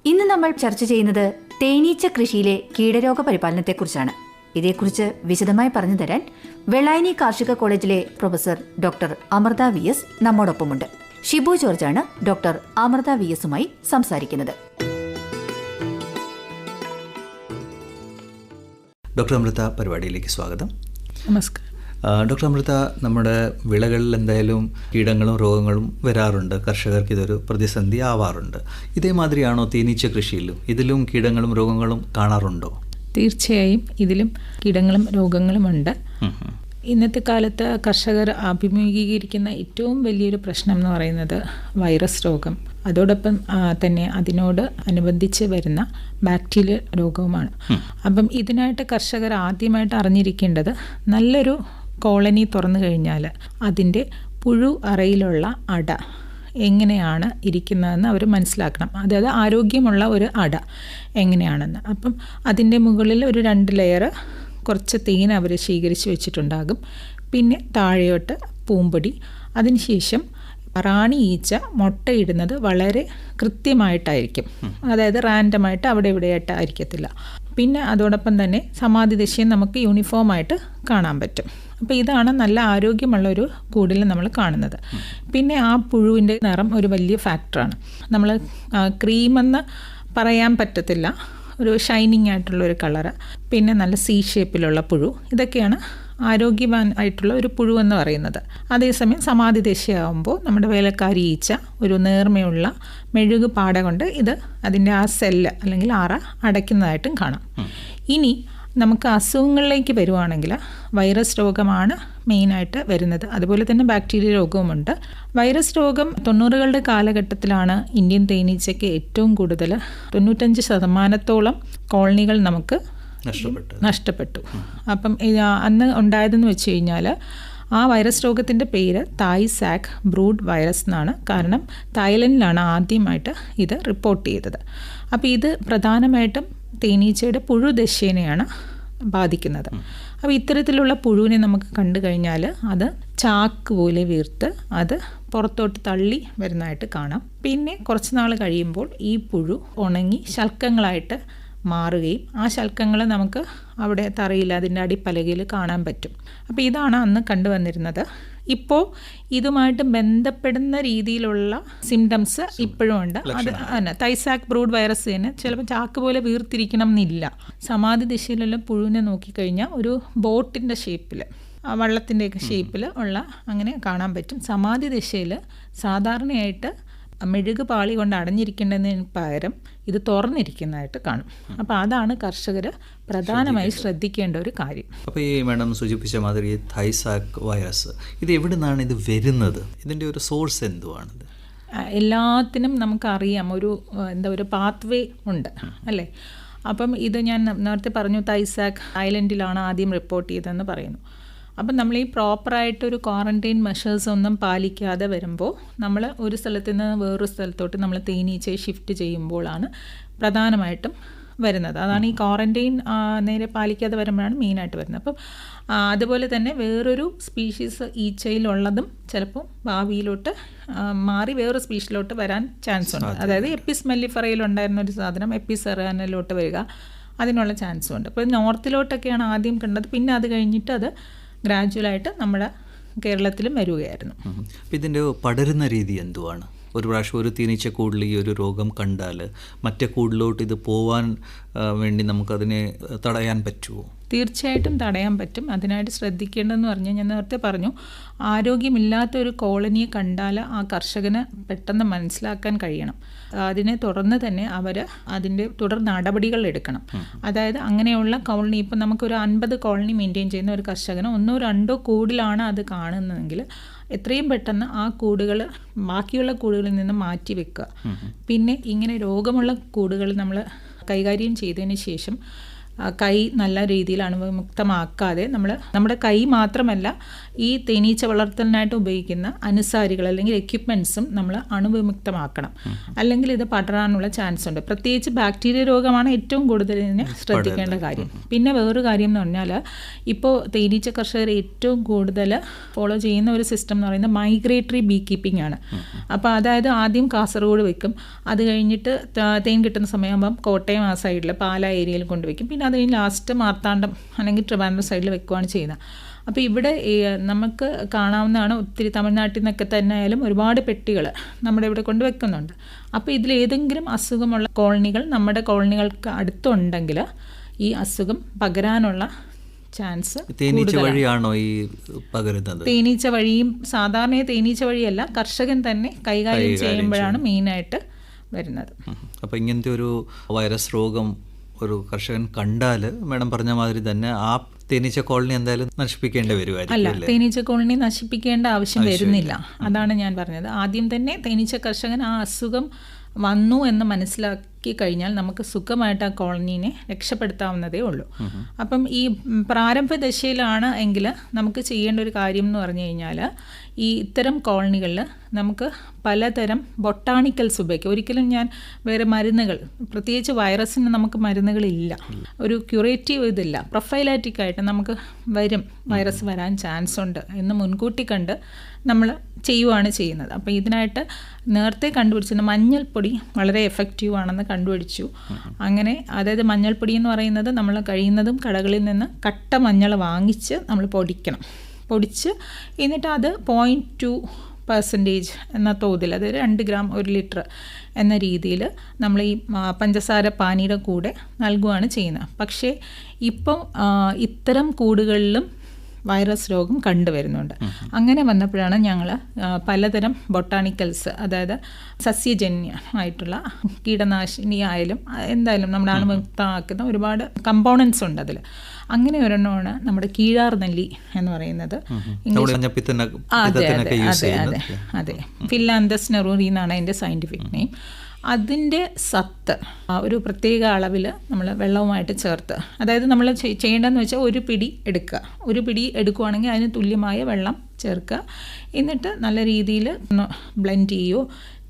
ഇന്ന് നമ്മൾ ചർച്ച ചെയ്യുന്നത് തേനീച്ച കൃഷിയിലെ കീടരോഗ പരിപാലനത്തെക്കുറിച്ചാണ്. ഇതേക്കുറിച്ച് വിശദമായി പറഞ്ഞു തരാൻ വെള്ളായണി കാർഷിക കോളേജിലെ പ്രൊഫസർ ഡോക്ടർ അമൃത VS നമ്മോടൊപ്പമുണ്ട്. ഷിബു ജോർജാണ് ഡോക്ടർ അമൃത VSുമായി സംസാരിക്കുന്നത്. ഡോക്ടർ അമൃത, പരിപാടിയിലേക്ക് സ്വാഗതം. നമസ്കാരം. ഡോക്ടർ അമൃത, നമ്മുടെ വിളകളിൽ എന്തായാലും കീടങ്ങളും രോഗങ്ങളും വരാറുണ്ട്. കർഷകർക്ക് ഇതൊരു പ്രതിസന്ധി ആവാറുണ്ട്. ഇതേമാതിരിയാണോ തേനീച്ച കൃഷിയിലും? ഇതിലും കീടങ്ങളും രോഗങ്ങളും കാണാറുണ്ടോ? തീർച്ചയായും ഇതിലും കീടങ്ങളും രോഗങ്ങളും ഉണ്ട്. ഇന്നത്തെ കാലത്ത് കർഷകർ അഭിമുഖീകരിക്കുന്ന ഏറ്റവും വലിയൊരു പ്രശ്നം എന്ന് പറയുന്നത് വൈറസ് രോഗം, അതോടൊപ്പം തന്നെ അതിനോട് അനുബന്ധിച്ച് വരുന്ന ബാക്ടീരിയൽ രോഗവുമാണ്. അപ്പം ഇതിനായിട്ട് കർഷകർ ആദ്യമായിട്ട് അറിഞ്ഞിരിക്കേണ്ടത്, നല്ലൊരു കോളനി തുറന്നു കഴിഞ്ഞാൽ അതിൻ്റെ പുഴു അറയിലുള്ള അട എങ്ങനെയാണ് ഇരിക്കുന്നതെന്ന് അവർ മനസ്സിലാക്കണം. അതായത് ആരോഗ്യമുള്ള ഒരു അട എങ്ങനെയാണെന്ന്. അപ്പം അതിൻ്റെ മുകളിൽ ഒരു 2 ലെയർ കുറച്ച് തേൻ അവർ ശേഖരിച്ച് വെച്ചിട്ടുണ്ടാകും. പിന്നെ താഴെയോട്ട് പൂമ്പൊടി. അതിനുശേഷം റാണി ഈച്ച മുട്ടയിടുന്നത് വളരെ കൃത്യമായിട്ടായിരിക്കും. അതായത് റാൻഡമായിട്ട് അവിടെ ഇവിടെയായിട്ട് ആയിരിക്കത്തില്ല. പിന്നെ അതോടൊപ്പം തന്നെ സമാധി ദശയും നമുക്ക് യൂണിഫോമായിട്ട് കാണാൻ പറ്റും. അപ്പോൾ ഇതാണ് നല്ല ആരോഗ്യമുള്ളൊരു കൂടിൽ നമ്മൾ കാണുന്നത്. പിന്നെ ആ പുഴുവിൻ്റെ നിറം ഒരു വലിയ ഫാക്ടറാണ്. നമ്മൾ ക്രീമെന്ന് പറയാൻ പറ്റത്തില്ല, ഒരു ഷൈനിങ് ആയിട്ടുള്ളൊരു കളറ്, പിന്നെ നല്ല ഷേപ്പിലുള്ള പുഴു. ഇതൊക്കെയാണ് ആരോഗ്യവാൻ ആയിട്ടുള്ള ഒരു പുഴു എന്ന് പറയുന്നത്. അതേസമയം സമാധി ദശയാകുമ്പോൾ നമ്മുടെ വേലക്കാരി ഈച്ച ഒരു നേർമയുള്ള മെഴുക് പാട കൊണ്ട് അതിൻ്റെ ആ സെല്ല് അല്ലെങ്കിൽ അറ അടയ്ക്കുന്നതായിട്ടും കാണാം. ഇനി നമുക്ക് അസുഖങ്ങളിലേക്ക് വരുവാണെങ്കിൽ വൈറസ് രോഗമാണ് മെയിനായിട്ട് വരുന്നത്. അതുപോലെ തന്നെ ബാക്ടീരിയ രോഗവുമുണ്ട്. വൈറസ് രോഗം 90കളുടെ കാലഘട്ടത്തിലാണ് ഇന്ത്യൻ തേനീച്ചയ്ക്ക് ഏറ്റവും കൂടുതൽ 95% കോളനികൾ നമുക്ക് നഷ്ടപ്പെട്ടു. അപ്പം അന്ന് ഉണ്ടായതെന്ന് വെച്ച് കഴിഞ്ഞാൽ ആ വൈറസ് രോഗത്തിൻ്റെ പേര് തായ്സാക്ക് ബ്രൂഡ് വൈറസ് എന്നാണ്. കാരണം തായ്ലൻഡിലാണ് ആദ്യമായിട്ട് ഇത് റിപ്പോർട്ട് ചെയ്തത്. അപ്പോൾ ഇത് പ്രധാനമായിട്ടും തേനീച്ചയുടെ പുഴുദശേനെയാണ് ബാധിക്കുന്നത്. അപ്പോൾ ഇത്തരത്തിലുള്ള പുഴുവിനെ നമുക്ക് കണ്ടു കഴിഞ്ഞാൽ അത് ചാക്ക് പോലെ വീർത്ത് അത് പുറത്തോട്ട് തള്ളി വരുന്നതായിട്ട് കാണാം. പിന്നെ കുറച്ച് നാൾ കഴിയുമ്പോൾ ഈ പുഴു ഉണങ്ങി ശൽക്കങ്ങളായിട്ട് മാറുകയും ആ ശൽക്കങ്ങൾ നമുക്ക് അവിടെ തറയിൽ അതിൻ്റെ അടിപ്പലകയിൽ കാണാൻ പറ്റും. അപ്പോൾ ഇതാണ് അന്ന് കണ്ടുവന്നിരുന്നത്. ഇപ്പോൾ ഇതുമായിട്ട് ബന്ധപ്പെടുന്ന രീതിയിലുള്ള സിംറ്റംസ് ഇപ്പോഴും ഉണ്ട്. അത് തന്നെ തൈസാക്ക് ബ്രൂഡ് വൈറസ് തന്നെ ചിലപ്പോൾ ചാക്ക് പോലെ വീർത്തിരിക്കണം എന്നില്ല. സമാധി ദിശയിലുള്ള പുഴുവിനെ നോക്കിക്കഴിഞ്ഞാൽ ഒരു ബോട്ടിൻ്റെ ഷേപ്പിൽ, വള്ളത്തിൻ്റെയൊക്കെ ഷേപ്പിൽ ഉള്ള അങ്ങനെ കാണാൻ പറ്റും. സമാധി ദിശയിൽ സാധാരണയായിട്ട് മെഴുക് പാളി കൊണ്ട് അടഞ്ഞിരിക്കേണ്ടതിന് പകരം ഇത് തുറന്നിരിക്കുന്നതായിട്ട് കാണും. അപ്പോൾ അതാണ് കർഷകർ പ്രധാനമായി ശ്രദ്ധിക്കേണ്ട ഒരു കാര്യം. അപ്പോൾ ഈ മാഡം സൂചിപ്പിച്ച മാതിരി തൈസാക്ക് വൈറസ് ഇത് എവിടെ നിന്നാണ് ഇത് വരുന്നത്? ഇതിൻ്റെ ഒരു സോഴ്സ് എന്തുവാണിത്? എല്ലാത്തിനും നമുക്കറിയാം, ഒരു പാത്വേ ഉണ്ട് അല്ലേ. അപ്പം ഇത് ഞാൻ നേരത്തെ പറഞ്ഞു, തൈസാക്ക് ഐലൻഡിലാണ് ആദ്യം റിപ്പോർട്ട് ചെയ്തതെന്ന് പറയുന്നു. അപ്പം നമ്മൾ ഈ പ്രോപ്പറായിട്ടൊരു ക്വാറൻറ്റൈൻ മെഷേഴ്സ് ഒന്നും പാലിക്കാതെ വരുമ്പോൾ നമ്മൾ ഒരു സ്ഥലത്ത് നിന്ന് വേറൊരു സ്ഥലത്തോട്ട് നമ്മൾ തേനീച്ചയെ ഷിഫ്റ്റ് ചെയ്യുമ്പോഴാണ് പ്രധാനമായിട്ടും വരുന്നത്. അതാണ് ഈ ക്വാറൻറ്റൈൻ നേരെ പാലിക്കാതെ വരുമ്പോഴാണ് മെയിനായിട്ട് വരുന്നത്. അപ്പം അതുപോലെ തന്നെ വേറൊരു സ്പീഷീസ് ഈച്ചയിലുള്ളതും ചിലപ്പോൾ ഭാവിയിലോട്ട് മാറി വേറൊരു സ്പീഷീസിലോട്ട് വരാൻ ചാൻസ് ഉണ്ട്. അതായത് എപ്പിസ് മെല്ലിഫറയിലുണ്ടായിരുന്ന ഒരു സാധനം എപ്പിസെറാനിലോട്ട് വരിക, അതിനുള്ള ചാൻസും ഉണ്ട്. അപ്പോൾ നോർത്തിലോട്ടൊക്കെയാണ് ആദ്യം കണ്ടത്. പിന്നെ അത് കഴിഞ്ഞിട്ട് അത് ഗ്രാജുവലായിട്ട് നമ്മുടെ കേരളത്തിലും വരികയായിരുന്നു. ഇതിൻ്റെ പടരുന്ന രീതി എന്തുവാണ്? ഒരു പ്രാവശ്യം ഒരു തേനീച്ചക്കൂടിൽ ഈ ഒരു രോഗം കണ്ടാൽ മറ്റേ കൂടിലോട്ട് ഇത് പോവാൻ വേണ്ടി നമുക്കതിനെ തടയാൻ പറ്റുമോ? തീർച്ചയായിട്ടും തടയാൻ പറ്റും. അതിനായിട്ട് ശ്രദ്ധിക്കേണ്ടതെന്ന് പറഞ്ഞാൽ, ഞാൻ നേരത്തെ പറഞ്ഞു, ആരോഗ്യമില്ലാത്ത ഒരു കോളനിയെ കണ്ടാൽ ആ കർഷകന് പെട്ടെന്ന് മനസ്സിലാക്കാൻ കഴിയണം. അതിനെ തുടർന്ന് തന്നെ അവർ അതിൻ്റെ തുടർ നടപടികൾ എടുക്കണം. അതായത് അങ്ങനെയുള്ള കോളനി, ഇപ്പം നമുക്കൊരു 50 കോളനി മെയിൻറ്റെയിൻ ചെയ്യുന്ന ഒരു കർഷകന് 1 or 2 കൂടിലാണ് അത് കാണുന്നതെങ്കിൽ എത്രയും പെട്ടെന്ന് ആ കൂടുകൾ ബാക്കിയുള്ള കൂടുകളിൽ നിന്ന് മാറ്റി വെക്കുക. പിന്നെ ഇങ്ങനെ രോഗമുള്ള കൂടുകൾ നമ്മൾ കൈകാര്യം ചെയ്തതിന് ശേഷം കൈ നല്ല രീതിയിൽ അണുവിമുക്തമാക്കാതെ നമ്മുടെ കൈ മാത്രമല്ല ഈ തേനീച്ച വളർത്തലിനായിട്ട് ഉപയോഗിക്കുന്ന അനുസാരികൾ അല്ലെങ്കിൽ എക്യുപ്മെൻറ്റ്സും നമ്മൾ അണുവിമുക്തമാക്കണം. അല്ലെങ്കിൽ ഇത് പടരാനുള്ള ചാൻസ് ഉണ്ട്. പ്രത്യേകിച്ച് ബാക്ടീരിയ രോഗമാണ് ഏറ്റവും കൂടുതൽ ഇതിനെ ശ്രദ്ധിക്കേണ്ട കാര്യം. പിന്നെ വേറൊരു കാര്യം എന്ന് പറഞ്ഞാൽ ഇപ്പോൾ തേനീച്ച കർഷകർ ഏറ്റവും കൂടുതൽ ഫോളോ ചെയ്യുന്ന ഒരു സിസ്റ്റം എന്ന് പറയുന്നത് മൈഗ്രേറ്ററി ബീ കീപ്പിംഗ് ആണ്. അപ്പോൾ അതായത് ആദ്യം കാസർഗോഡ് വെക്കും, അത് കഴിഞ്ഞിട്ട് തേൻ കിട്ടുന്ന സമയമാകുമ്പം കോട്ടയം ആ സൈഡിൽ പാല ഏരിയയിൽ കൊണ്ടുവയ്ക്കും, പിന്നെ അത് കഴിഞ്ഞ് ലാസ്റ്റ് മാർത്താണ്ഡം അല്ലെങ്കിൽ ട്രിവാൻഡ്രം സൈഡിൽ വെക്കുകയാണ് ചെയ്യുന്നത്. അപ്പോൾ ഇവിടെ നമുക്ക് കാണാവുന്നതാണ്, ഒത്തിരി തമിഴ്നാട്ടിൽ നിന്നൊക്കെ തന്നെ ആയാലും ഒരുപാട് പെട്ടികൾ നമ്മുടെ ഇവിടെ കൊണ്ട് വെക്കുന്നുണ്ട്. അപ്പോൾ ഇതിലേതെങ്കിലും അസുഖമുള്ള കോളനികൾ നമ്മുടെ കോളനികൾക്ക് അടുത്തുണ്ടെങ്കിൽ ഈ അസുഖം പകരാനുള്ള ചാൻസ് തേനീച്ച വഴിയാണോ ഈ പകരുന്നത്? തേനീച്ച വഴിയും, സാധാരണ തേനീച്ച വഴിയല്ല, കർഷകൻ തന്നെ കൈകാര്യം ചെയ്യുമ്പോഴാണ് മെയിനായിട്ട് വരുന്നത്. അപ്പോൾ ഇങ്ങനത്തെ ഒരു വൈറസ് രോഗം ഒരു കർഷകൻ കണ്ടാൽ മാഡം പറഞ്ഞ മാതിരി തന്നെ ആ തേനീച്ച കോളനി എന്തായാലും നശിപ്പിക്കേണ്ടി വരുമായിരിക്കും. അല്ല, തേനീച്ച കോളനി നശിപ്പിക്കേണ്ട ആവശ്യം വരുന്നില്ല. അതാണ് ഞാൻ പറഞ്ഞത്. ആദ്യം തന്നെ തേനീച്ച കർഷകൻ ആ അസുഖം വന്നു എന്ന് മനസ്സിലാക്കി കഴിഞ്ഞാൽ നമുക്ക് സുഖമായിട്ട് ആ കോളനീനെ രക്ഷപ്പെടുത്താവുന്നതേ ഉള്ളൂ. അപ്പം ഈ പ്രാരംഭ ദശയിലാണ് എങ്കിൽ നമുക്ക് ചെയ്യേണ്ട ഒരു കാര്യം എന്ന് പറഞ്ഞു കഴിഞ്ഞാൽ ഈ ഇത്തരം കോളനികളിൽ നമുക്ക് പലതരം ബൊട്ടാണിക്കൽസ് ഉപയോഗിക്കാം. ഒരിക്കലും ഞാൻ വേറെ മരുന്നുകൾ, പ്രത്യേകിച്ച് വൈറസിന് നമുക്ക് മരുന്നുകളില്ല, ഒരു ക്യൂറേറ്റീവ് ഇതില്ല, പ്രൊഫൈലാറ്റിക് ആയിട്ട് നമുക്ക് വൈറസ് വരാൻ ചാൻസ് ഉണ്ട് എന്ന് മുൻകൂട്ടി കണ്ട് നമ്മൾ ചെയ്യുവാണ് ചെയ്യുന്നത്. അപ്പോൾ ഇതിനായിട്ട് നേരത്തെ കണ്ടുപിടിച്ചിരുന്ന മഞ്ഞൾപ്പൊടി വളരെ എഫക്റ്റീവ് ആണെന്ന് കണ്ടുപിടിച്ചു. അങ്ങനെ അതായത് മഞ്ഞൾപ്പൊടി എന്ന് പറയുന്നത് നമ്മൾ കഴിയുന്നതും കടകളിൽ നിന്ന് കട്ട മഞ്ഞൾ വാങ്ങിച്ച് നമ്മൾ പൊടിച്ച് എന്നിട്ട് അത് 0.2% എന്ന തോതിൽ, അതായത് 2 ഗ്രാം 1 ലിറ്റർ എന്ന രീതിയിൽ നമ്മൾ ഈ പഞ്ചസാര പാനിയുടെ കൂടെ നൽകുകയാണ് ചെയ്യുന്നത്. പക്ഷേ ഇപ്പം ഇത്തരം കൂടുകളിലും വൈറസ് രോഗം കണ്ടുവരുന്നുണ്ട്. അങ്ങനെ വന്നപ്പോഴാണ് ഞങ്ങൾ പലതരം ബൊട്ടാണിക്കൽസ്, അതായത് സസ്യജന്യമായിട്ടുള്ള കീടനാശിനി ആയാലും എന്തായാലും നമ്മുടെ അണുമുക്തമാക്കുന്ന ഒരുപാട് കമ്പോണൻസ് ഉണ്ട് അതിൽ. അങ്ങനെ ഒരെണ്ണമാണ് നമ്മുടെ കീഴാർനെല്ലി എന്ന് പറയുന്നത്. അതെ, ഫില്ലാന്തസ് നെറൂറി എന്നാണ് അതിൻ്റെ സയൻറ്റിഫിക് നെയിം. അതിൻ്റെ സത്ത് ഒരു പ്രത്യേക അളവിൽ നമ്മൾ വെള്ളവുമായിട്ട് ചേർത്ത്, അതായത് നമ്മൾ ചെയ്യേണ്ടതെന്ന് വെച്ചാൽ ഒരു പിടി എടുക്കുകയാണെങ്കിൽ അതിന് തുല്യമായ വെള്ളം ചേർക്കുക. എന്നിട്ട് നല്ല രീതിയിൽ ഒന്ന് ബ്ലെൻഡ് ചെയ്യുമോ.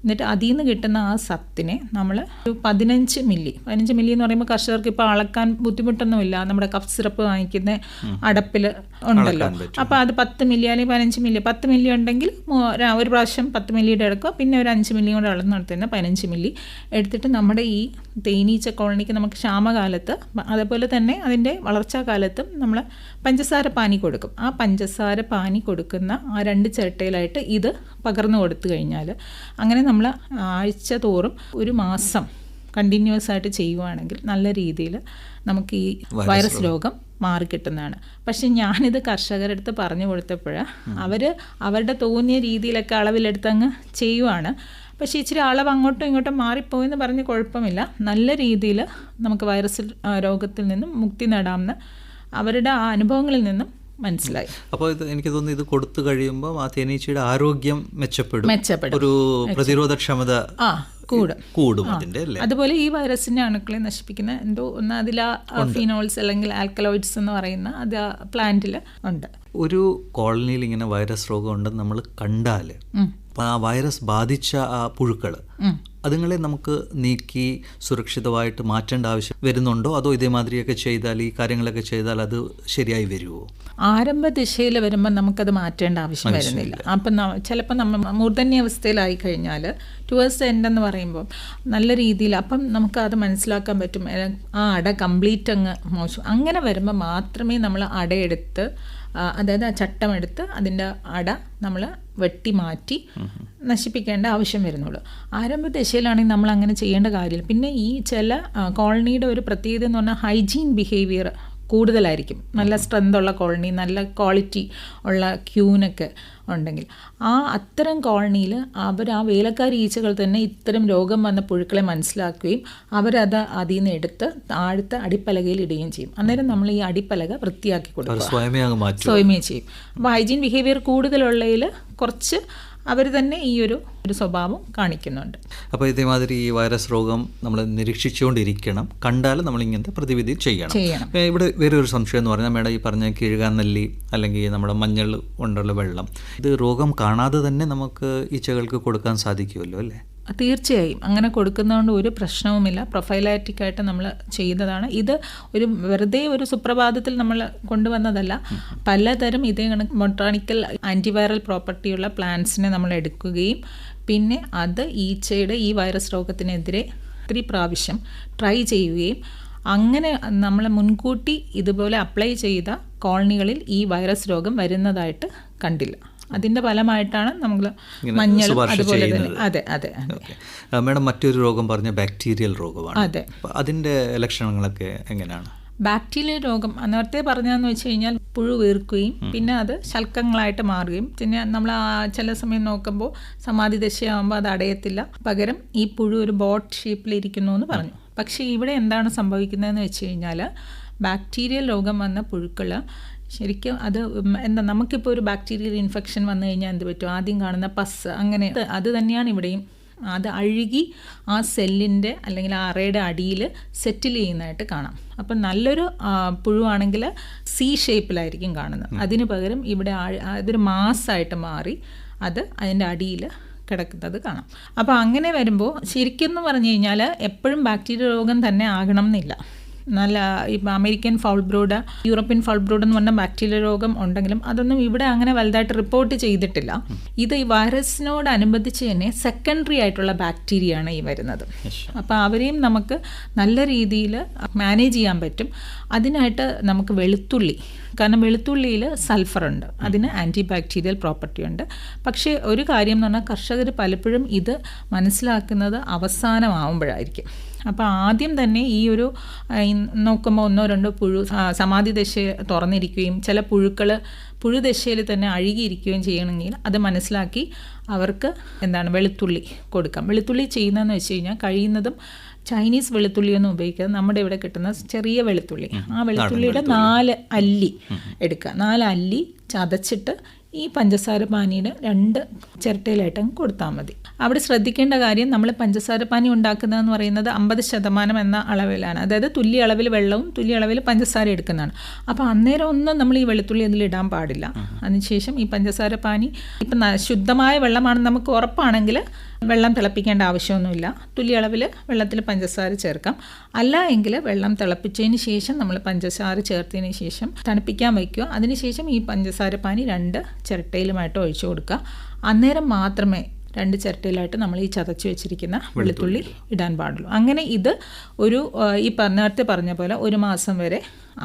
എന്നിട്ട് അതിൽ നിന്ന് കിട്ടുന്ന ആ സത്തിനെ നമ്മൾ ഒരു 15 മില്ലി എന്ന് പറയുമ്പോൾ കർഷകർക്ക് ഇപ്പോൾ അളക്കാൻ ബുദ്ധിമുട്ടൊന്നുമില്ല. നമ്മുടെ കഫ് സിറപ്പ് വാങ്ങിക്കുന്ന അടപ്പിൽ ഉണ്ടല്ലോ. അപ്പോൾ അത് 10 മില്ലി അല്ലെങ്കിൽ 15 മില്ലി, 10 മില്ലി ഉണ്ടെങ്കിൽ ഒരു പ്രാവശ്യം 10 മില്ലിയുടെ എടുക്കുക, പിന്നെ ഒരു 5 മില്ലി കൂടെ അളന്നെടുത്ത് 15 മില്ലി എടുത്തിട്ട് നമ്മുടെ ഈ തേനീച്ച കോളനിക്ക് നമുക്ക് ക്ഷാമകാലത്ത്, അതേപോലെ തന്നെ അതിൻ്റെ വളർച്ചാ കാലത്തും നമ്മൾ പഞ്ചസാര പാനി കൊടുക്കും. ആ പഞ്ചസാര പാനി കൊടുക്കുന്ന ആ 2 ചിരട്ടയിലായിട്ട് ഇത് പകർന്നു കൊടുത്തു കഴിഞ്ഞാൽ, അങ്ങനെ നമ്മൾ ആഴ്ച തോറും ഒരു മാസം കണ്ടിന്യൂസ് ആയിട്ട് ചെയ്യുവാണെങ്കിൽ നല്ല രീതിയിൽ നമുക്ക് ഈ വൈറസ് രോഗം മാറിക്കിട്ടുന്നതാണ്. പക്ഷെ ഞാനിത് കർഷകരുടെ അടുത്ത് പറഞ്ഞു കൊടുത്തപ്പോഴാണ് അവരുടെ തോന്നിയ രീതിയിലൊക്കെ അളവിലെടുത്ത് അങ്ങ് ചെയ്യുവാണ്. പക്ഷേ ഇച്ചിരി അളവ് അങ്ങോട്ടും ഇങ്ങോട്ടും മാറിപ്പോയെന്ന് പറഞ്ഞ് കുഴപ്പമില്ല, നല്ല രീതിയിൽ നമുക്ക് വൈറസ് രോഗത്തിൽ നിന്നും മുക്തി നേടാമെന്ന് അവരുടെ ആ അനുഭവങ്ങളിൽ നിന്നും മനസ്സിലായി. അപ്പോൾ ഇത് എനിക്ക് തോന്നുന്നു ഇത് കൊടുത്തു കഴിയുമ്പോൾ ആ തേനീച്ചയുടെ ആരോഗ്യം മെച്ചപ്പെടും, ഒരു പ്രതിരോധക്ഷമത കൂടും അതിൻ്റെ അല്ലേ. അതുപോലെ ഈ വൈറസിന്റെ അണുക്കളെ നശിപ്പിക്കുന്ന എന്തോ ഒന്ന് അതിൽ ഫിനോൾസ് അല്ലെങ്കിൽ ആൽക്കലോയിഡ്സ് എന്ന് പറയുന്ന അത് പ്ലാന്റിൽ ഉണ്ട്. ഒരു കോളനിയിൽ ഇങ്ങനെ വൈറസ് രോഗം ഉണ്ടെന്ന് നമ്മൾ കണ്ടാൽ ആ വൈറസ് ബാധിച്ച ആ പുഴുക്കൾ അതുങ്ങളെ നമുക്ക് നീക്കി സുരക്ഷിതമായിട്ട് മാറ്റേണ്ട ആവശ്യം വരുന്നുണ്ടോ? അതോ ഇതേമാതിരിയൊക്കെ ചെയ്താൽ, ഈ കാര്യങ്ങളൊക്കെ ചെയ്താൽ അത് ശരിയായി വരുമോ? ആരംഭ ദിശയിൽ വരുമ്പോൾ നമുക്കത് മാറ്റേണ്ട ആവശ്യം വരുന്നില്ല. അപ്പം ചിലപ്പോൾ നമ്മൾ മൂർധന്യാവസ്ഥയിലായി കഴിഞ്ഞാൽ ടുവേഴ്സ് എൻഡ് എന്ന് പറയുമ്പോൾ നല്ല രീതിയിൽ അപ്പം നമുക്കത് മനസ്സിലാക്കാൻ പറ്റും. ആ അട കംപ്ലീറ്റ് അങ്ങ് മോശം. അങ്ങനെ വരുമ്പോൾ മാത്രമേ നമ്മൾ അടയെടുത്ത്, അതായത് ആ ചട്ടമെടുത്ത് അതിൻ്റെ അട നമ്മൾ വെട്ടി മാറ്റി നശിപ്പിക്കേണ്ട ആവശ്യം വരുന്നുള്ളൂ. ആരംഭ ദശയിലാണെങ്കിൽ നമ്മൾ അങ്ങനെ ചെയ്യേണ്ട കാര്യമില്ല. പിന്നെ ഈ ചില കോളനിയുടെ ഒരു പ്രത്യേകത എന്ന് പറഞ്ഞാൽ ഹൈജീൻ ബിഹേവിയർ കൂടുതലായിരിക്കും. നല്ല സ്ട്രെങ്ത് ഉള്ള കോളനി, നല്ല ക്വാളിറ്റി ഉള്ള ക്യൂനൊക്കെ ഉണ്ടെങ്കിൽ അത്തരം കോളനിയിൽ ആ വേലക്കാരി ഈച്ചകൾ തന്നെ ഇത്തരം രോഗം വന്ന പുഴുക്കളെ മനസ്സിലാക്കുകയും അവരത് അതിൽ നിന്ന് എടുത്ത് താഴത്തെ അടിപ്പലകയിൽ ഇടുകയും ചെയ്യും. അന്നേരം നമ്മൾ ഈ അടിപ്പലക വൃത്തിയാക്കി കൊടുക്കുക, സ്വയമേ ചെയ്യും. അപ്പോൾ ഹൈജീൻ ബിഹേവിയർ കൂടുതലുള്ളതിൽ കുറച്ച് അവർ തന്നെ ഈ ഒരു സ്വഭാവം കാണിക്കുന്നുണ്ട്. അപ്പോൾ ഇതേമാതിരി ഈ വൈറസ് രോഗം നമ്മൾ നിരീക്ഷിച്ചുകൊണ്ടിരിക്കണം, കണ്ടാൽ നമ്മൾ ഇങ്ങനത്തെ പ്രതിവിധി ചെയ്യണം. ഇവിടെ വേറെ ഒരു സംശയം എന്ന് പറഞ്ഞാൽ മേഡം ഈ പറഞ്ഞ കിഴുകാനെല്ലി അല്ലെങ്കിൽ നമ്മുടെ മഞ്ഞൾ കൊണ്ടുള്ള വെള്ളം, ഇത് രോഗം കാണാതെ തന്നെ നമുക്ക് ഈച്ചകൾക്ക് കൊടുക്കാൻ സാധിക്കുമല്ലോ അല്ലേ? തീർച്ചയായും അങ്ങനെ കൊടുക്കുന്നതുകൊണ്ട് ഒരു പ്രശ്നവുമില്ല. പ്രൊഫൈലാറ്റിക്കായിട്ട് നമ്മൾ ചെയ്തതാണ് ഇത്. ഒരു വെറുതെ ഒരു സുപ്രഭാതത്തിൽ നമ്മൾ കൊണ്ടുവന്നതല്ല. പലതരം ഇതേ കണക്ക് ബൊട്ടാണിക്കൽ ആൻറ്റിവൈറൽ പ്രോപ്പർട്ടിയുള്ള പ്ലാന്റ്സിനെ നമ്മൾ എടുക്കുകയും പിന്നെ അത് ഈച്ചയുടെ ഈ വൈറസ് രോഗത്തിനെതിരെ ഒത്തിരി പ്രാവശ്യം ട്രൈ ചെയ്യുകയും അങ്ങനെ നമ്മൾ മുൻകൂട്ടി ഇതുപോലെ അപ്ലൈ ചെയ്ത കോളനികളിൽ ഈ വൈറസ് രോഗം വരുന്നതായിട്ട് കണ്ടില്ല. അതിൻ്റെ ഫലമായിട്ടാണ് നമ്മൾ മഞ്ഞൾ അതുപോലെ തന്നെ. അതെ അതെ അതെ. മേഡം മറ്റൊരു രോഗം പറഞ്ഞ ബാക്ടീരിയൽ രോഗമാണ്. അതെ. അതിൻ്റെ ലക്ഷണങ്ങളൊക്കെ എങ്ങനെയാണ്? ബാക്ടീരിയൽ രോഗം നേരത്തെ പറഞ്ഞതെന്ന് വെച്ച് കഴിഞ്ഞാൽ പുഴു വീർക്കുകയും പിന്നെ അത് ശൽക്കങ്ങളായിട്ട് മാറുകയും പിന്നെ നമ്മൾ ചില സമയം നോക്കുമ്പോൾ സമാധി ദശയാകുമ്പോൾ അത് അടയത്തില്ല, പകരം ഈ പുഴു ഒരു ബോട്ട് ഷേപ്പിലിരിക്കുന്നു എന്ന് പറഞ്ഞു. പക്ഷേ ഇവിടെ എന്താണ് സംഭവിക്കുന്നതെന്ന് വെച്ച് കഴിഞ്ഞാൽ ബാക്ടീരിയൽ രോഗം വന്ന പുഴുക്കൾ ശരിക്കും അത് നമുക്കിപ്പോൾ ഒരു ബാക്ടീരിയൽ ഇൻഫെക്ഷൻ വന്നു കഴിഞ്ഞാൽ എന്ത് പറ്റും? ആദ്യം കാണുന്ന പസ് അങ്ങനെ അത് തന്നെയാണ് ഇവിടെയും. അത് അഴുകി ആ സെല്ലിൻ്റെ അല്ലെങ്കിൽ ആ അറയുടെ അടിയിൽ സെറ്റിൽ ചെയ്യുന്നതായിട്ട് കാണാം. അപ്പം നല്ലൊരു പുഴുവാണെങ്കിൽ സി ഷേപ്പിലായിരിക്കും കാണുന്നത്. അതിന് പകരം ഇവിടെ അതൊരു മാസ്സായിട്ട് മാറി അത് അതിൻ്റെ അടിയിൽ കിടക്കുന്നത് കാണാം. അപ്പോൾ അങ്ങനെ വരുമ്പോൾ ശരിക്കും എന്ന് പറഞ്ഞു കഴിഞ്ഞാൽ എപ്പോഴും ബാക്ടീരിയ രോഗം തന്നെ ആകണം എന്നില്ല. നല്ല ഇപ്പം American foul brood, European foul brood എന്ന് പറഞ്ഞ ബാക്ടീരിയ രോഗം ഉണ്ടെങ്കിലും അതൊന്നും ഇവിടെ അങ്ങനെ വലുതായിട്ട് റിപ്പോർട്ട് ചെയ്തിട്ടില്ല. ഇത് ഈ വൈറസിനോടനുബന്ധിച്ച് തന്നെ സെക്കൻഡറി ആയിട്ടുള്ള ബാക്ടീരിയയാണ് ഈ വരുന്നത്. അപ്പോൾ അവരെയും നമുക്ക് നല്ല രീതിയിൽ മാനേജ് ചെയ്യാൻ പറ്റും. അതിനായിട്ട് നമുക്ക് വെളുത്തുള്ളി, കാരണം വെളുത്തുള്ളിയിൽ സൾഫറുണ്ട്, അതിന് ആൻറ്റി ബാക്ടീരിയൽ പ്രോപ്പർട്ടി ഉണ്ട്. പക്ഷേ ഒരു കാര്യം എന്ന് പറഞ്ഞാൽ കർഷകർ പലപ്പോഴും ഇത് മനസ്സിലാക്കുന്നത് അവസാനമാവുമ്പോഴായിരിക്കും. അപ്പോൾ ആദ്യം തന്നെ ഈ ഒരു നോക്കുമ്പോൾ 1-2 പുഴു സമാധി ദശ തുറന്നിരിക്കുകയും ചില പുഴുക്കൾ പുഴുദശയിൽ തന്നെ അഴുകിയിരിക്കുകയും ചെയ്യണമെങ്കിൽ അത് മനസ്സിലാക്കി അവർക്ക് വെളുത്തുള്ളി കൊടുക്കാം. വെളുത്തുള്ളി ചെയ്യുന്നതെന്ന് വെച്ച് കഴിഞ്ഞാൽ കഴിയുന്നതും ചൈനീസ് വെളുത്തുള്ളിയൊന്നും ഉപയോഗിക്കാതെ നമ്മുടെ ഇവിടെ കിട്ടുന്ന ചെറിയ വെളുത്തുള്ളി, ആ വെളുത്തുള്ളിയുടെ 4 അല്ലി എടുക്കുക. 4 അല്ലി ചതച്ചിട്ട് ഈ പഞ്ചസാര പാനിയുടെ 2 ചിരട്ടയിലായിട്ട് അങ്ങ് കൊടുത്താൽ മതി. അവിടെ ശ്രദ്ധിക്കേണ്ട കാര്യം, നമ്മൾ പഞ്ചസാര പാനി ഉണ്ടാക്കുന്നതെന്ന് പറയുന്നത് 50% എന്ന അളവിലാണ്, അതായത് തുല്യ അളവിൽ വെള്ളവും തുല്യ അളവിൽ പഞ്ചസാര എടുക്കുന്നതാണ്. അപ്പോൾ അന്നേരം ഒന്നും നമ്മൾ ഈ വെളുത്തുള്ളി അതിലിടാൻ പാടില്ല. അതിനുശേഷം ഈ പഞ്ചസാര പാനി ഇപ്പം ശുദ്ധമായ വെള്ളമാണെന്ന് നമുക്ക് ഉറപ്പാണെങ്കിൽ വെള്ളം തിളപ്പിക്കേണ്ട ആവശ്യമൊന്നുമില്ല. തുല്യ അളവിൽ വെള്ളത്തിൽ പഞ്ചസാര ചേർക്കാം. അല്ല എങ്കിൽ വെള്ളം തിളപ്പിച്ചതിന് ശേഷം നമ്മൾ പഞ്ചസാര ചേർത്തതിന് ശേഷം തണുപ്പിക്കാൻ വയ്ക്കുക. അതിനുശേഷം ഈ പഞ്ചസാര പാനി 2 ചിരട്ടയിലുമായിട്ട് ഒഴിച്ചു കൊടുക്കുക. അന്നേരം മാത്രമേ 2 ചിരട്ടയിലായിട്ട് നമ്മൾ ഈ ചതച്ച് വെച്ചിരിക്കുന്ന വെളുത്തുള്ളി ഇടാൻ പാടുള്ളൂ. അങ്ങനെ ഇത് ഒരു ഈ നേരത്തെ പറഞ്ഞ പോലെ 1 മാസം വരെ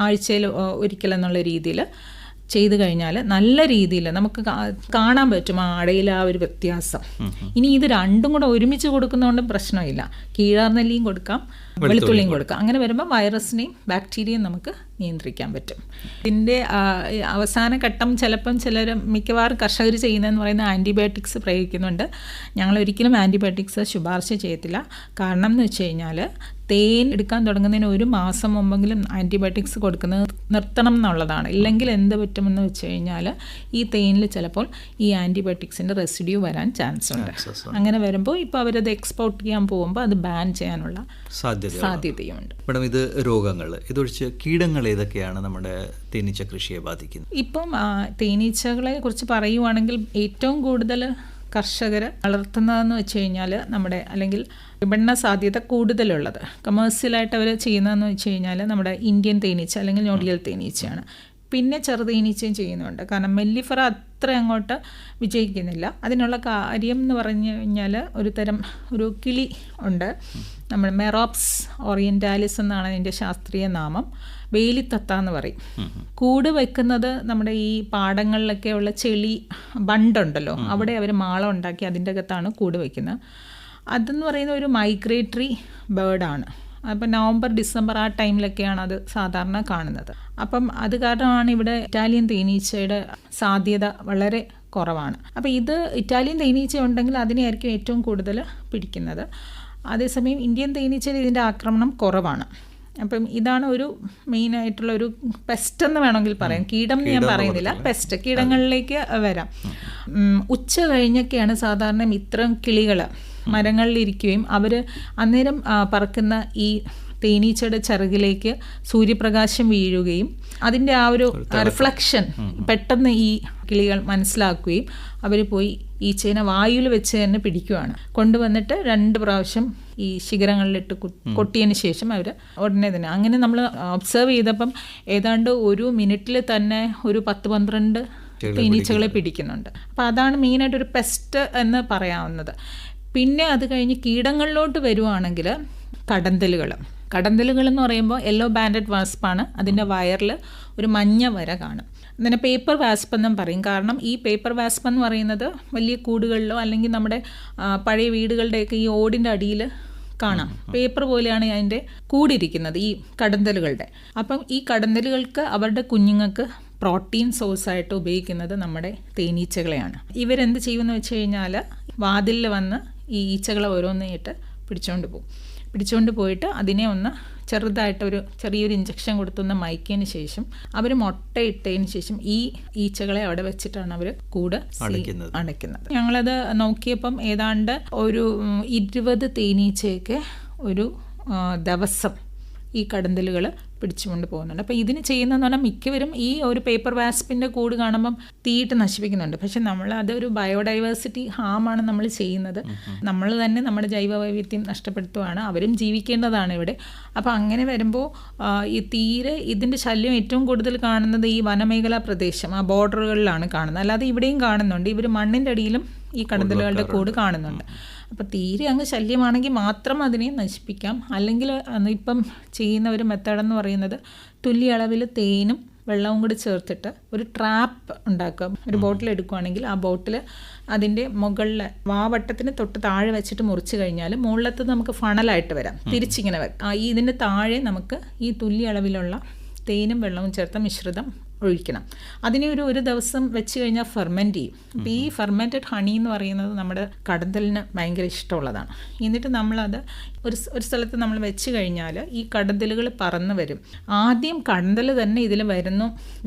ആഴ്ചയിൽ ഒരിക്കലെന്നുള്ള രീതിയിൽ ചെയ്തു കഴിഞ്ഞാൽ നല്ല രീതിയിൽ നമുക്ക് കാണാൻ പറ്റും ആ അടയിൽ ആ ഒരു വ്യത്യാസം. ഇനി ഇത് രണ്ടും കൂടെ ഒരുമിച്ച് കൊടുക്കുന്നതുകൊണ്ട് പ്രശ്നമില്ല. കീഴാർനെല്ലിയും കൊടുക്കാം, വെളുത്തുള്ളിയും കൊടുക്കാം. അങ്ങനെ വരുമ്പോൾ വൈറസിനെയും ബാക്ടീരിയയും നമുക്ക് നിയന്ത്രിക്കാൻ പറ്റും. ഇതിൻ്റെ അവസാന ഘട്ടം ചിലപ്പം മിക്കവാറും കർഷകർ ചെയ്യുന്നതെന്ന് പറയുന്ന ആൻറ്റിബയോട്ടിക്സ് പ്രയോഗിക്കുന്നുണ്ട്. ഞങ്ങൾ ഒരിക്കലും ആൻറ്റിബയോട്ടിക്സ് ശുപാർശ ചെയ്യത്തില്ല. കാരണം എന്ന് വെച്ച് കഴിഞ്ഞാൽ തേൻ എടുക്കാൻ തുടങ്ങുന്നതിന് 1 മാസം മുമ്പെങ്കിലും ആൻറ്റിബയോട്ടിക്സ് കൊടുക്കുന്നത് നിർത്തണം എന്നുള്ളതാണ്. ഇല്ലെങ്കിൽ എന്ത് പറ്റുമെന്ന് വെച്ച് കഴിഞ്ഞാൽ ഈ തേനിൽ ചിലപ്പോൾ ഈ ആൻറ്റിബയോട്ടിക്സിൻ്റെ റെസിഡ്യൂ വരാൻ ചാൻസ് ഉണ്ട്. അങ്ങനെ വരുമ്പോൾ ഇപ്പോൾ അവരത് എക്സ്പോർട്ട് ചെയ്യാൻ പോകുമ്പോൾ അത് ബാൻ ചെയ്യാനുള്ള സാധ്യതയുണ്ട്. മേഡം, ഇത് രോഗങ്ങൾ ഇതൊഴിച്ച് കീടങ്ങൾ ഏതൊക്കെയാണ് നമ്മുടെ തേനീച്ച കൃഷിയെ ബാധിക്കുന്നത്? ഇപ്പം തേനീച്ചകളെ കുറിച്ച് പറയുവാണെങ്കിൽ ഏറ്റവും കൂടുതൽ കർഷകർ വളർത്തുന്നതെന്ന് വെച്ച് കഴിഞ്ഞാൽ നമ്മുടെ അല്ലെങ്കിൽ വിപണന സാധ്യത കൂടുതലുള്ളത് കമേഴ്സ്യലായിട്ട് അവർ ചെയ്യുന്നതെന്ന് വെച്ച് കഴിഞ്ഞാൽ നമ്മുടെ ഇന്ത്യൻ തേനീച്ച അല്ലെങ്കിൽ ഞൊടിയൽ തേനീച്ചയാണ്. പിന്നെ ചെറുതേനീച്ചയും ചെയ്യുന്നുണ്ട്. കാരണം മെല്ലിഫറ അത്ര അങ്ങോട്ട് വിജയിക്കുന്നില്ല. അതിനുള്ള കാര്യം എന്ന് പറഞ്ഞു കഴിഞ്ഞാൽ ഒരു കിളി ഉണ്ട്, നമ്മൾ മെറോപ്സ് ഓറിയൻറ്റാലിസ് എന്നാണ് അതിൻ്റെ ശാസ്ത്രീയ നാമം. വേലിത്തത്ത എന്ന് പറയും. കൂട് വെക്കുന്നത് നമ്മുടെ ഈ പാടങ്ങളിലൊക്കെ ഉള്ള ചെളി ബണ്ടുണ്ടല്ലോ, അവിടെ അവർ മാളം ഉണ്ടാക്കി അതിൻ്റെ അകത്താണ് കൂട് വയ്ക്കുന്നത്. അതെന്ന് പറയുന്ന ഒരു മൈഗ്രേറ്ററി ബേർഡാണ്. അപ്പം നവംബർ ഡിസംബർ ആ ടൈമിലൊക്കെയാണ് അത് സാധാരണ കാണുന്നത്. അപ്പം അത് കാരണമാണ് ഇവിടെ ഇറ്റാലിയൻ തേനീച്ചയുടെ സാധ്യത വളരെ കുറവാണ്. അപ്പോൾ ഇത് ഇറ്റാലിയൻ തേനീച്ച ഉണ്ടെങ്കിൽ അതിനെയായിരിക്കും ഏറ്റവും കൂടുതൽ പിടിക്കുന്നത്. അതേസമയം ഇന്ത്യൻ തേനീച്ചയിൽ ഇതിൻ്റെ ആക്രമണം കുറവാണ്. അപ്പം ഇതാണ് ഒരു മെയിനായിട്ടുള്ള ഒരു പെസ്റ്റ് എന്ന് വേണമെങ്കിൽ പറയാം. കീടം എന്ന് ഞാൻ പറയുന്നില്ല, പെസ്റ്റ്. കീടങ്ങളിലേക്ക് വരാം. ഉച്ച കഴിഞ്ഞൊക്കെയാണ് സാധാരണ ഇത്തരം കിളികൾ മരങ്ങളിലിരിക്കുകയും അവർ അന്നേരം പറക്കുന്ന ഈ തേനീച്ചയുടെ ചിറകിലേക്ക് സൂര്യപ്രകാശം വീഴുകയും അതിൻ്റെ ആ ഒരു റിഫ്ലക്ഷൻ പെട്ടെന്ന് ഈ കിളികൾ മനസ്സിലാക്കുകയും അവർ പോയി ഈച്ചേനെ വായുവിൽ വെച്ച് തന്നെ പിടിക്കുകയാണ്. കൊണ്ടുവന്നിട്ട് 2 പ്രാവശ്യം ഈ ശിഖരങ്ങളിലിട്ട് കൊട്ടിയതിന് ശേഷം അവർ ഉടനെ തന്നെ അങ്ങനെ നമ്മൾ ഒബ്സർവ് ചെയ്തപ്പം ഏതാണ്ട് 1 മിനിറ്റിൽ തന്നെ ഒരു 10-12 തേനീച്ചകളെ പിടിക്കുന്നുണ്ട്. അപ്പോൾ അതാണ് മെയിനായിട്ടൊരു പെസ്റ്റ് എന്ന് പറയാവുന്നത്. പിന്നെ അത് കഴിഞ്ഞ് കീടങ്ങളിലോട്ട് വരുവാണെങ്കിൽ കടന്തലുകൾ എന്ന് പറയുമ്പോൾ യെല്ലോ ബാൻഡഡ് വാസ്പാണ്. അതിൻ്റെ വയറിൽ ഒരു മഞ്ഞ വര കാണും. അതിനെ പേപ്പർ വാസ്പ് എന്നും പറയും. കാരണം ഈ പേപ്പർ വാസ്പ് എന്ന് പറയുന്നത് വലിയ കൂടുകളിലോ അല്ലെങ്കിൽ നമ്മുടെ പഴയ വീടുകളുടെയൊക്കെ ഈ ഓടിൻ്റെ അടിയിൽ കാണാം. പേപ്പർ പോലെയാണ് അതിൻ്റെ കൂടിരിക്കുന്നത് ഈ കടന്തലുകളുടെ. അപ്പം ഈ കടന്തലുകൾക്ക് അവരുടെ കുഞ്ഞുങ്ങൾക്ക് പ്രോട്ടീൻ സോഴ്സായിട്ട് ഉപയോഗിക്കുന്നത് നമ്മുടെ തേനീച്ചകളെയാണ്. ഇവരെന്ത് ചെയ്യുമെന്ന് വെച്ച് കഴിഞ്ഞാൽ വാതിലിൽ വന്ന് ഈ ഈച്ചകളെ ഓരോന്നായിട്ട് പിടിച്ചുകൊണ്ട് പോയിട്ട് അതിനെ ഒന്ന് ചെറുതായിട്ടൊരു ചെറിയൊരു ഇഞ്ചക്ഷൻ കൊടുത്തൊന്ന് മയക്കിയതിന് ശേഷം അവർ മുട്ടയിട്ടതിന് ശേഷം ഈ ഈച്ചകളെ അവിടെ വെച്ചിട്ടാണ് അവർ കൂട് അടയ്ക്കുന്നത്. ഞങ്ങളത് നോക്കിയപ്പം ഏതാണ്ട് ഒരു 20 തേനീച്ചയൊക്കെ ഒരു ദിവസം ഈ കടന്തലുകൾ പിടിച്ചുകൊണ്ട് പോകുന്നുണ്ട്. അപ്പോൾ ഇതിന് ചെയ്യുന്നതെന്ന് പറഞ്ഞാൽ മിക്കവരും ഈ ഒരു പേപ്പർ വാസ്പിൻ്റെ കൂട് കാണുമ്പം തീയിട്ട് നശിപ്പിക്കുന്നുണ്ട്. പക്ഷെ നമ്മൾ അതൊരു ബയോഡൈവേഴ്സിറ്റി ഹാമാണ് നമ്മൾ ചെയ്യുന്നത്. നമ്മൾ തന്നെ നമ്മുടെ ജൈവ വൈവിധ്യം നഷ്ടപ്പെടുത്തുകയാണ്. അവരും ജീവിക്കേണ്ടതാണ് ഇവിടെ. അപ്പോൾ അങ്ങനെ വരുമ്പോൾ ഈ തീരെ ഇതിൻ്റെ ശല്യം ഏറ്റവും കൂടുതൽ കാണുന്നത് ഈ വനമേഖലാ പ്രദേശം, ആ ബോർഡറുകളിലാണ് കാണുന്നത്. അല്ലാതെ ഇവിടെയും കാണുന്നുണ്ട്. ഇവർ മണ്ണിൻ്റെ അടിയിലും ഈ കടന്തലുകളുടെ കൂട് കാണുന്നുണ്ട്. അപ്പോൾ തീരെ അങ്ങ് ശല്യമാണെങ്കിൽ മാത്രം അതിനെ നശിപ്പിക്കാം. അല്ലെങ്കിൽ ഇപ്പം ചെയ്യുന്ന ഒരു മെത്തേഡെന്ന് പറയുന്നത് തുല്യ അളവിൽ തേനും വെള്ളവും കൂടി ചേർത്തിട്ട് ഒരു ട്രാപ്പ് ഉണ്ടാക്കുക. ഒരു ബോട്ടിൽ എടുക്കുകയാണെങ്കിൽ ആ ബോട്ടിൽ അതിൻ്റെ മുകളിൽ വാവട്ടത്തിന് തൊട്ട് താഴെ വെച്ചിട്ട് മുറിച്ച് കഴിഞ്ഞാൽ മുകളിലത്ത് നമുക്ക് ഫണലായിട്ട് വരാം, തിരിച്ചിങ്ങനെ വരാം. ഇതിൻ്റെ താഴെ നമുക്ക് ഈ തുല്യ അളവിലുള്ള തേനും വെള്ളവും ചേർത്ത മിശ്രിതം ഒഴിക്കണം. അതിനെ ഒരു ദിവസം വെച്ച് കഴിഞ്ഞാൽ ഫെർമെൻറ്റ് ചെയ്യും. അപ്പോൾ ഈ ഫെർമെൻറ്റഡ് ഹണി എന്ന് പറയുന്നത് നമ്മുടെ കടന്തലിന് ഭയങ്കര ഇഷ്ടമുള്ളതാണ്. എന്നിട്ട് നമ്മളത് ഒരു സ്ഥലത്ത് നമ്മൾ വെച്ച് കഴിഞ്ഞാൽ ഈ കടന്തലുകൾ പറന്ന് വരും. ആദ്യം കടന്തൽ തന്നെ ഇതിൽ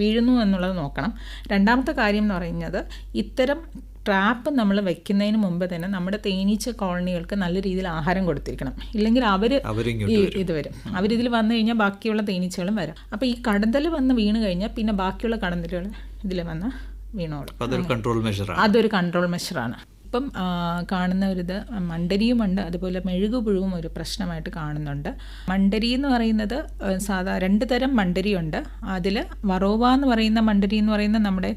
വീഴുന്നു എന്നുള്ളത് നോക്കണം. രണ്ടാമത്തെ കാര്യം എന്ന് പറയുന്നത് ഇത്തരം ട്രാപ്പ് നമ്മൾ വെക്കുന്നതിന് മുമ്പ് തന്നെ നമ്മുടെ തേനീച്ച കോളനികൾക്ക് നല്ല രീതിയിൽ ആഹാരം കൊടുത്തിരിക്കണം. ഇല്ലെങ്കിൽ ഇത് വരും. അവരിതിൽ വന്നു കഴിഞ്ഞാൽ ബാക്കിയുള്ള തേനീച്ചകളും വരാം. അപ്പോൾ ഈ കടന്തൽ വന്ന് വീണ് കഴിഞ്ഞാൽ പിന്നെ ബാക്കിയുള്ള കടന്തലുകൾ ഇതിൽ വന്ന് വീണോളും. അതൊരു കൺട്രോൾ മെഷറാണ്. ഇപ്പം കാണുന്ന ഒരിത് മണ്ടരിയുമുണ്ട്, അതുപോലെ മെഴുകുപുഴുവും ഒരു പ്രശ്നമായിട്ട് കാണുന്നുണ്ട്. മണ്ടരി എന്ന് പറയുന്നത് 2 തരം മണ്ടരിയുണ്ട്. അതിൽ വറോവ എന്ന് പറയുന്ന മണ്ടരി എന്ന് പറയുന്ന നമ്മുടെ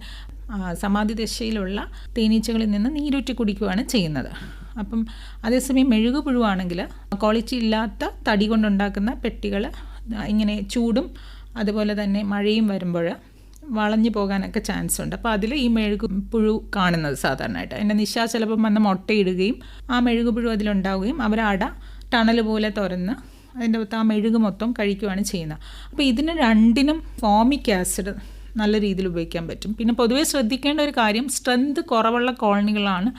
സമാധി ദശയിലുള്ള തേനീച്ചകളിൽ നിന്ന് നീരൂറ്റി കുടിക്കുകയാണ് ചെയ്യുന്നത്. അപ്പം അതേസമയം മെഴുകുപുഴുവാണെങ്കിൽ ക്വാളിറ്റി ഇല്ലാത്ത തടി കൊണ്ടുണ്ടാക്കുന്ന പെട്ടികൾ ഇങ്ങനെ ചൂടും അതുപോലെ തന്നെ മഴയും വരുമ്പോൾ വളഞ്ഞു പോകാനൊക്കെ ചാൻസ് ഉണ്ട്. അപ്പോൾ അതിൽ ഈ മെഴുകുപുഴു കാണുന്നത് സാധാരണയായിട്ട് അതിൻ്റെ ചിലപ്പം വന്ന് മുട്ടയിടുകയും ആ മെഴുകുപുഴു അതിലുണ്ടാവുകയും അവരട ടണൽ പോലെ തുറന്ന് അതിൻ്റെ ആ മെഴുക് മൊത്തം കഴിക്കുകയാണ് ചെയ്യുന്നത്. അപ്പോൾ ഇതിന് രണ്ടിനും ഫോമിക് ആസിഡ് നല്ല രീതിയിൽ ഉപയോഗിക്കാൻ പറ്റും. പിന്നെ പൊതുവേ ശ്രദ്ധിക്കേണ്ട ഒരു കാര്യം, സ്ട്രെങ്ത് കുറവുള്ള കോളനികളാണ്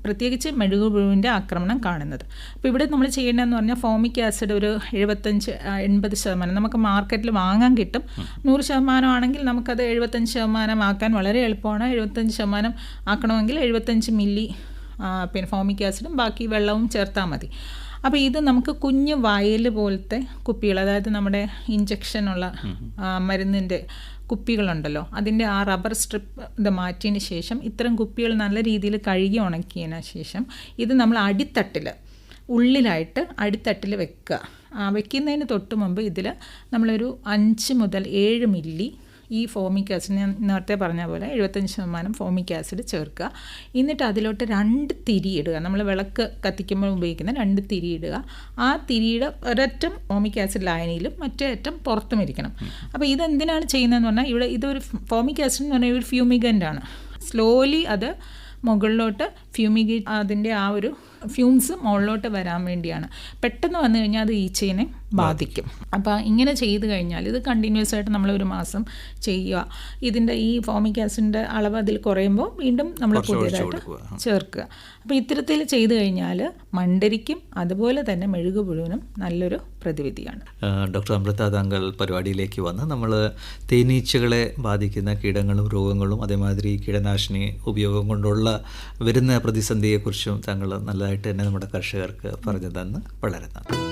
പ്രത്യേകിച്ച് മെഴുകുപുഴുവിൻ്റെ ആക്രമണം കാണുന്നത്. അപ്പോൾ ഇവിടെ നമ്മൾ ചെയ്യേണ്ടതെന്ന് പറഞ്ഞാൽ ഫോമിക് ആസിഡ് ഒരു 75-80% നമുക്ക് മാർക്കറ്റിൽ വാങ്ങാൻ കിട്ടും. 100% ആണെങ്കിൽ നമുക്കത് 75% ആക്കാൻ വളരെ എളുപ്പമാണ്. 75% ആക്കണമെങ്കിൽ 75 മില്ലി പിന്നെ ഫോമിക് ആസിഡും ബാക്കി വെള്ളവും ചേർത്താൽ മതി. അപ്പോൾ ഇത് നമുക്ക് കുഞ്ഞ് വയൽ പോലത്തെ കുപ്പികൾ, അതായത് നമ്മുടെ ഇഞ്ചക്ഷനുള്ള മരുന്നിൻ്റെ കുപ്പികളുണ്ടല്ലോ, അതിൻ്റെ ആ റബ്ബർ സ്ട്രിപ്പ് ഇത് മാറ്റിയതിന് ശേഷം ഇത്തരം കുപ്പികൾ നല്ല രീതിയിൽ കഴുകി ഉണക്കിയതിന് ശേഷം ഇത് നമ്മൾ ഉള്ളിലായിട്ട് അടിത്തട്ടിൽ വെക്കുക. വെക്കുന്നതിന് തൊട്ട് മുമ്പ് ഇതിൽ നമ്മളൊരു 5 മുതൽ 7 മില്ലി ഈ ഫോമിക് ആസിഡ്, ഞാൻ നേരത്തെ പറഞ്ഞ പോലെ 75% ഫോമിക് ആസിഡ് ചേർക്കുക. എന്നിട്ട് അതിലോട്ട് 2 തിരി ഇടുക. നമ്മൾ വിളക്ക് കത്തിക്കുമ്പോൾ ഉപയോഗിക്കുന്ന 2 തിരി ഇടുക. ആ തിരിയുടെ ഒരറ്റം ഫോമിക് ആസിഡ് ലായനിയിലും മറ്റേ അറ്റം പുറത്തും ഇരിക്കണം. അപ്പോൾ ഇതെന്തിനാണ് ചെയ്യുന്നതെന്ന് പറഞ്ഞാൽ ഇതൊരു ഫോമിക് ആസിഡ് എന്ന് പറഞ്ഞാൽ ഒരു ഫ്യൂമിഗൻ്റ് ആണ്. സ്ലോലി അത് മുകളിലോട്ട് അതിൻ്റെ ആ ഒരു ഫ്യൂംസ് മുകളിലോട്ട് വരാൻ വേണ്ടിയാണ്. പെട്ടെന്ന് വന്നു കഴിഞ്ഞാൽ അത് ഈച്ചേനെ ബാധിക്കും. അപ്പോൾ ഇങ്ങനെ ചെയ്ത് കഴിഞ്ഞാൽ ഇത് കണ്ടിന്യൂസ് ആയിട്ട് നമ്മൾ ഒരു മാസം ചെയ്യുക. ഇതിൻ്റെ ഈ ഫോമിക് ആസിഡിൻ്റെ അളവ് അതിൽ കുറയുമ്പോൾ വീണ്ടും നമ്മൾ പുതിയതായിട്ട് ചേർക്കുക. അപ്പോൾ ഇത്തരത്തിൽ ചെയ്തു കഴിഞ്ഞാൽ മണ്ടരിക്കും അതുപോലെ തന്നെ മെഴുകുപുഴുവിനും നല്ലൊരു പ്രതിവിധിയാണ്. ഡോക്ടർ അമൃത, താങ്കൾ പരിപാടിയിലേക്ക് വന്ന് നമ്മൾ തേനീച്ചകളെ ബാധിക്കുന്ന കീടങ്ങളും രോഗങ്ങളും അതേമാതിരി കീടനാശിനി ഉപയോഗം കൊണ്ടുള്ള വരുന്ന പ്രതിസന്ധിയെക്കുറിച്ചും താങ്കൾ നല്ലതായിട്ട് തന്നെ നമ്മുടെ കർഷകർക്ക് പറഞ്ഞു തന്ന് വളരെ നന്ദി.